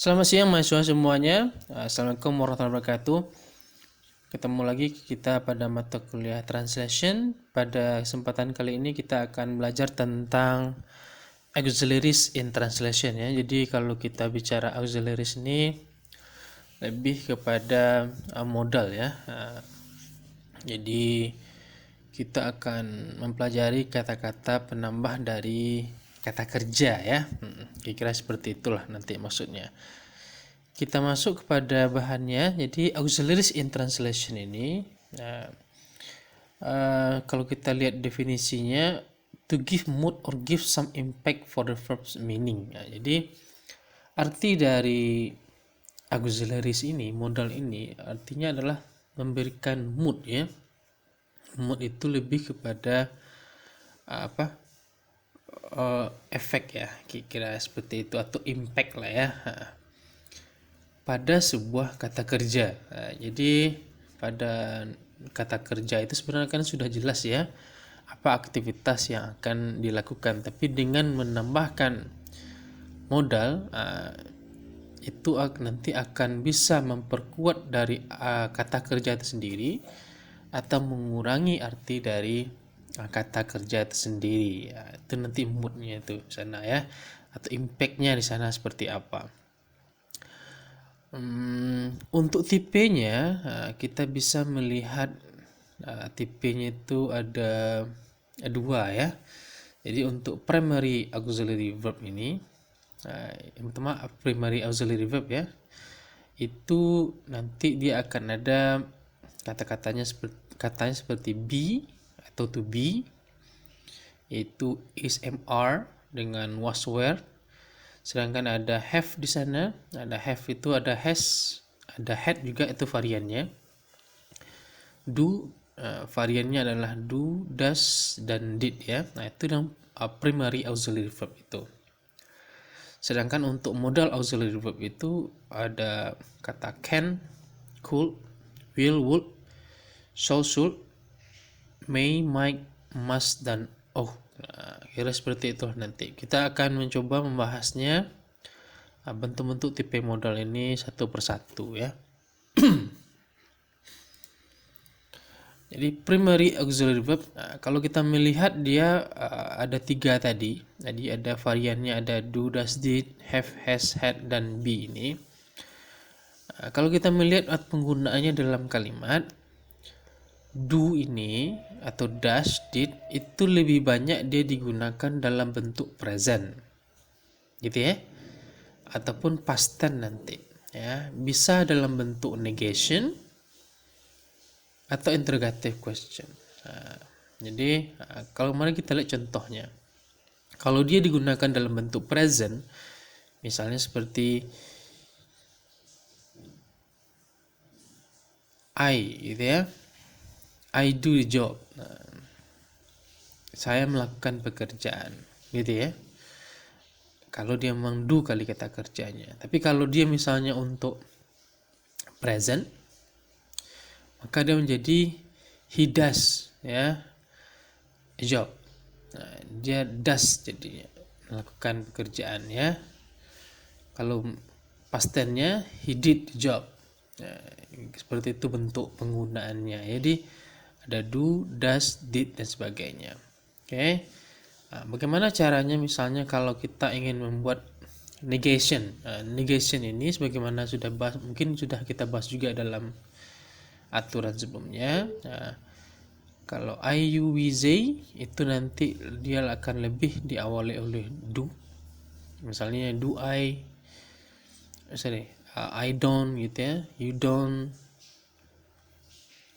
Selamat siang mahasiswa semuanya. Assalamualaikum warahmatullahi wabarakatuh. Ketemu lagi kita pada mata kuliah Translation. Pada kesempatan kali ini kita akan belajar tentang auxiliaries in translation ya. Jadi kalau kita bicara auxiliaries ini lebih kepada modal ya. Jadi kita akan mempelajari kata-kata penambah dari kata kerja ya. Kira-kira seperti itulah nanti maksudnya. Kita masuk kepada bahannya. Jadi auxiliaries in translation ini kalau kita lihat definisinya, to give mood or give some impact for the verb's meaning. Jadi arti dari auxiliaries ini, modal ini artinya adalah memberikan mood ya. Mood itu lebih kepada efek ya, kira-kira seperti itu, atau impact lah ya, pada sebuah kata kerja. Jadi pada kata kerja itu sebenarnya kan sudah jelas ya apa aktivitas yang akan dilakukan, tapi dengan menambahkan modal itu nanti akan bisa memperkuat dari kata kerja itu sendiri atau mengurangi arti dari kata kerja itu sendiri. Itu nanti moodnya itu sana ya, atau impactnya di sana seperti apa. Untuk tipenya kita bisa melihat tipenya itu ada dua ya. Jadi untuk primary auxiliary verb ini, yang pertama primary auxiliary verb ya, itu nanti dia akan ada kata-katanya seperti be atau to be, yaitu is, mr dengan was, were. Sedangkan ada have di sana, ada have itu ada has, ada had juga, itu variannya. Do variannya adalah do, does, dan did ya. Nah itu yang primary auxiliary verb itu. Sedangkan untuk modal auxiliary verb itu ada kata can, could, will, would, shall, should, may, might, must, dan ought. Kira seperti itu. Nanti kita akan mencoba membahasnya bentuk-bentuk tipe modal ini satu persatu ya. Jadi primary auxiliary verb, kalau kita melihat dia ada tiga tadi. Jadi ada variannya, ada do, does, did, have, has, had, dan be ini. Kalau kita melihat penggunaannya dalam kalimat, do ini atau does, did itu lebih banyak dia digunakan dalam bentuk present, gitu ya, ataupun past tense nanti ya. Bisa dalam bentuk negation atau interrogative question. Jadi kalau mari kita lihat contohnya. Kalau dia digunakan dalam bentuk present, misalnya seperti I gitu ya, I do the job, saya melakukan pekerjaan gitu ya. Kalau dia memang do kali kata kerjanya. Tapi kalau dia misalnya untuk present, maka dia menjadi he does ya, job. Dia does jadinya, melakukan pekerjaan ya. Kalau past tense-nya he did the job. Seperti itu bentuk penggunaannya. Jadi ada do, does, did, dan sebagainya. Oke. Bagaimana caranya misalnya kalau kita ingin membuat negation. Negation ini sebagaimana mungkin sudah kita bahas juga dalam aturan sebelumnya. Kalau I, you, we, they itu nanti dia akan lebih diawali oleh do. Misalnya do I don't gitu ya, you don't,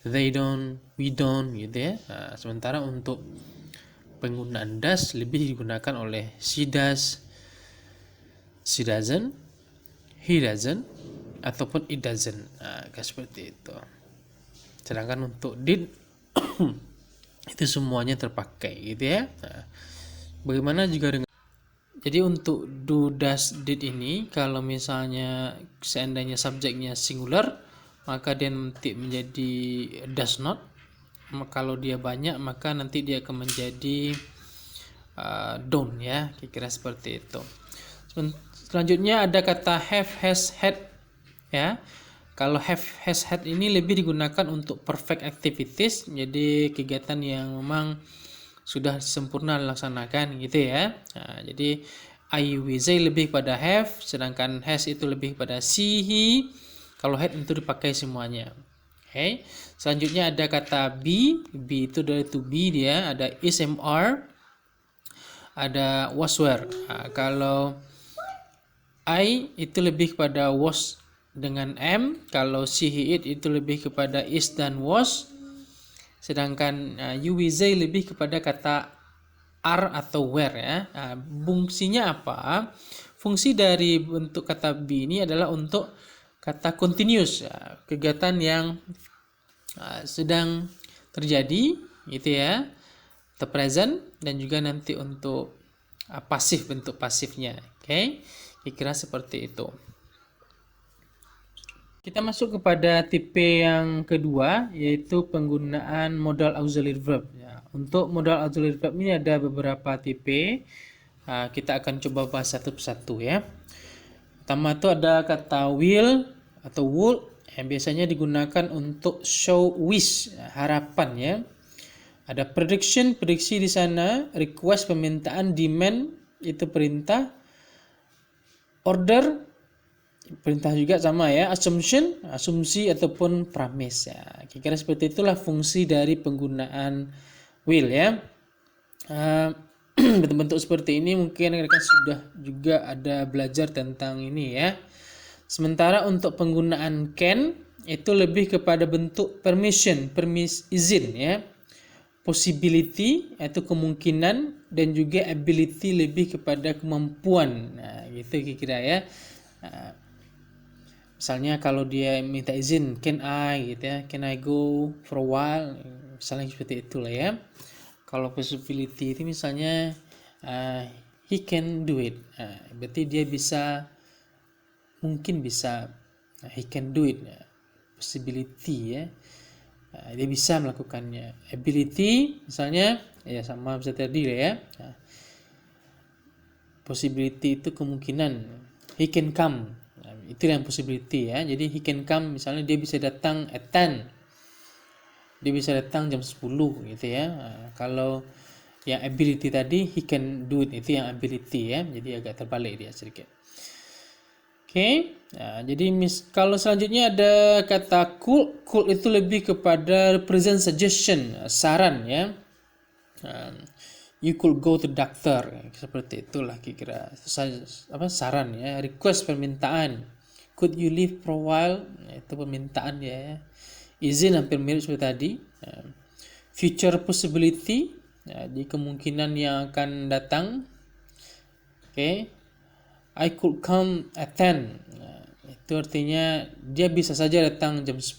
they don't, we don't gitu ya. Sementara untuk penggunaan does lebih digunakan oleh she does, she doesn't, he doesn't, ataupun it doesn't. Kayak seperti itu. Sedangkan untuk did itu semuanya terpakai gitu ya. Bagaimana juga dengan, jadi untuk do, does, did ini kalau misalnya seandainya subjeknya singular, maka dia nanti menjadi does not. Kalau dia banyak maka nanti dia akan menjadi don't ya, kira-kira seperti itu. Selanjutnya ada kata have, has, had, ya. Kalau have, has, had ini lebih digunakan untuk perfect activities, jadi kegiatan yang memang sudah sempurna dilaksanakan gitu ya. Nah, jadi I, we, they lebih pada have, sedangkan has itu lebih pada she, he. Kalau had itu dipakai semuanya. Oke. Selanjutnya ada kata be, be itu dari to be dia, ada is, am, are, ada was, were. Nah, kalau I itu lebih kepada was dengan am, kalau she, he, it itu lebih kepada is dan was, sedangkan you, we, they lebih kepada kata are atau were ya. Fungsinya apa? Fungsi dari bentuk kata be ini adalah untuk kata continuous, ya, kegiatan yang sedang terjadi gitu ya, atau present, dan juga nanti untuk pasif, bentuk pasifnya. Oke, kira-kira seperti itu. Kita masuk kepada tipe yang kedua, yaitu penggunaan modal auxiliary verb. Ya, untuk modal auxiliary verb ini ada beberapa tipe. Kita akan coba bahas satu persatu ya. Pertama itu ada kata will atau would, yang biasanya digunakan untuk show wish, harapan ya. Ada prediction, prediksi di sana, request, permintaan, demand itu perintah, order, perintah juga sama ya, assumption, asumsi ataupun promise ya. Kira-kira seperti itulah fungsi dari penggunaan will ya. Bentuk-bentuk seperti ini mungkin rekan sudah juga ada belajar tentang ini ya. Sementara untuk penggunaan can itu lebih kepada bentuk permission, izin ya. Possibility yaitu kemungkinan, dan juga ability lebih kepada kemampuan. Nah, gitu kira-kira ya. Misalnya kalau dia minta izin, can I gitu ya, can I go for a while, misalnya seperti itulah ya. Kalau possibility itu misalnya he can do it, berarti dia bisa, mungkin bisa, he can do it, possibility ya, dia bisa melakukannya. Ability misalnya ya sama bisa tadi ya, possibility itu kemungkinan, he can come, itu yang possibility ya. Jadi he can come, misalnya dia bisa datang at 10, dia bisa datang jam 10 gitu ya. Kalau yang ability tadi he can do it, itu yang ability ya, jadi agak terbalik dia sedikit. Oke. Jadi kalau selanjutnya ada kata could. Could itu lebih kepada present suggestion, saran ya. You could go to doctor, seperti itulah kira-kira saran ya. Request, permintaan, could you live for a while, itu permintaan ya. Izin hampir mirip seperti tadi. Future possibility, di kemungkinan yang akan datang. Oke. I could come at 10, itu artinya dia bisa saja datang jam 10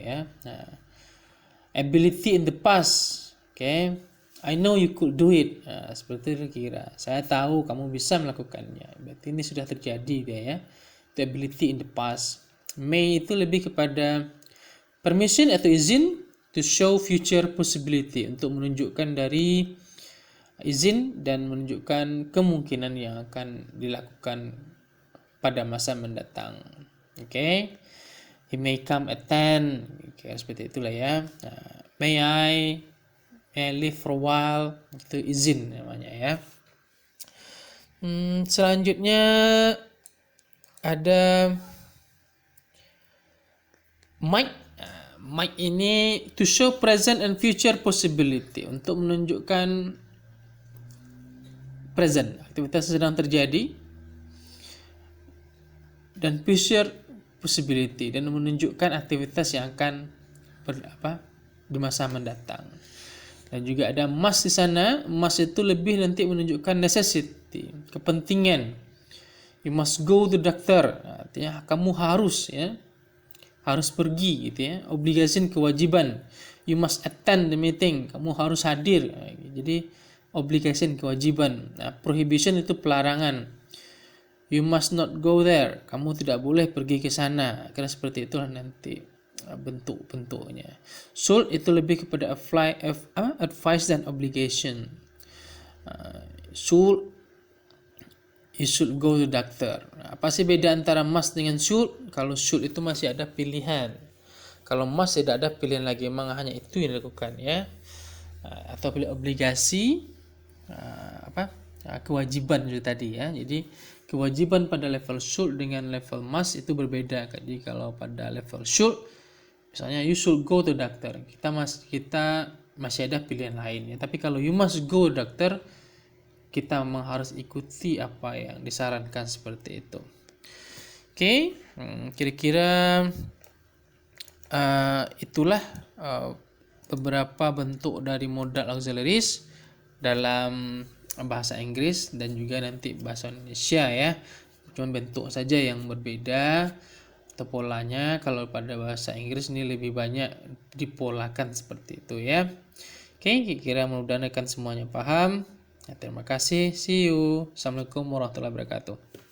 ya. Ability in the past, okay, I know you could do it, seperti itu kira, saya tahu kamu bisa melakukannya, berarti ini sudah terjadi dia ya. The ability in the past. May itu lebih kepada permission atau izin, to show future possibility, untuk menunjukkan dari izin dan menunjukkan kemungkinan yang akan dilakukan pada masa mendatang. Oke. He may come at 10. Oke, seperti itulah ya. May I live for a while, itu izin namanya ya. Selanjutnya ada might. Might ini to show present and future possibility, untuk menunjukkan present, aktivitas sedang terjadi, dan future possibility, dan menunjukkan aktivitas yang akan di masa mendatang. Dan juga ada must di sana. Must itu lebih nanti menunjukkan necessity, kepentingan. You must go to doctor, artinya kamu harus ya, harus pergi gitu ya. Obligation, kewajiban. You must attend the meeting, kamu harus hadir. Jadi obligation, kewajiban. Prohibition itu pelarangan. You must not go there, kamu tidak boleh pergi ke sana. Karena seperti itulah nanti bentuk-bentuknya. Should itu lebih kepada advice dan obligation. Should You should go to doctor. Nah, apa sih beda antara must dengan should? Kalau should itu masih ada pilihan. Kalau must tidak ada pilihan lagi, memang hanya itu yang dilakukan ya. Atau pilih obligasi, kewajiban itu tadi ya. Jadi kewajiban pada level should dengan level must itu berbeda. Jadi kalau pada level should, misalnya you should go to doctor, kita masih ada pilihan lain ya. Tapi kalau you must go to doctor, kita memang harus ikuti apa yang disarankan seperti itu. Oke, kira-kira itulah beberapa bentuk dari modal auxiliaries dalam bahasa Inggris dan juga nanti bahasa Indonesia ya. Cuma bentuk saja yang berbeda atau polanya. Kalau pada bahasa Inggris ini lebih banyak dipolakan seperti itu ya. Oke, kira-kira mudah-mudahan akan semuanya paham. Ya, terima kasih. See you. Assalamualaikum warahmatullahi wabarakatuh.